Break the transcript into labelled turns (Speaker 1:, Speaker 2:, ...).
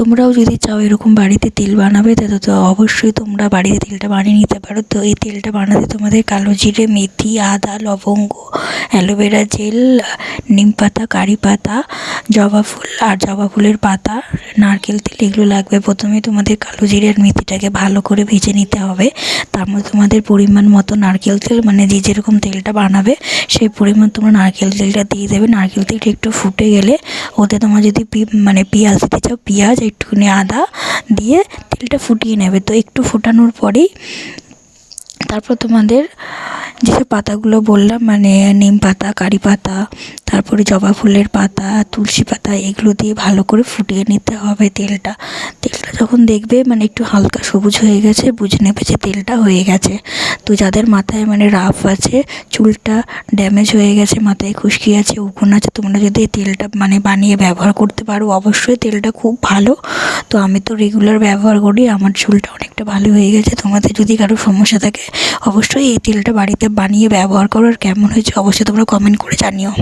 Speaker 1: তোমরাও যদি চাও এরকম বাড়িতে তেল বানাবে তো অবশ্যই তোমরা বাড়িতে তেলটা বানিয়ে নিতে পারো। তো এই তেলটা বানাতে তোমাদের কালো জিরে, মেথি, আদা, লবঙ্গ, অ্যালোভেরা জেল, নিম পাতা, কারি পাতা, জবা ফুল আর জবা ফুলের পাতা, নারকেল তেল এগুলো লাগবে। প্রথমে তোমাদের কালো জিরে আর মেথিটাকে ভালো করে ভেজে নিতে হবে। তার মধ্যে তোমাদের পরিমাণ মতো নারকেল তেল, মানে যে যেরকম তেলটা বানাবে সেই পরিমাণ তোমরা নারকেল তেলটা দিয়ে দেবে। নারকেল তেলটা একটু ফুটে গেলে ওতে তোমরা যদি পেঁয়াজ দিতে চাও, পেঁয়াজ, একটুখানি আদা দিয়ে তেলটা ফুটিয়ে নেবে। তো একটু ফোটানোর পরেই তারপর তোমাদের যেসব পাতাগুলো বললাম, মানে নিম পাতা, কারি পাতা, তারপরে জবা ফুলের পাতা, তুলসী পাতা, এগুলো দিয়ে ভালো করে ফুটিয়ে নিতে হবে তেলটা। তেলটা যখন দেখবে মানে একটু হালকা সবুজ হয়ে গেছে, বুঝে নেবে যে তেলটা হয়ে গেছে। তো যাদের মাথায় মানে রাফ আছে, চুলটা ড্যামেজ হয়ে গেছে, মাথায় খুশকি আছে, উকুন আছে, তোমরা যদি এই তেলটা মানে বানিয়ে ব্যবহার করতে পারো, অবশ্যই তেলটা খুব ভালো। তো আমি তো রেগুলার ব্যবহার করি, আমার চুলটা অনেকটা ভালো হয়ে গেছে। তোমাদের যদি কারো সমস্যা থাকে অবশ্যই এই তেলটা বাড়িতে বানিয়ে ব্যবহার করো। আর কেমন হয়েছে অবশ্যই তোমরা কমেন্ট করে জানিও।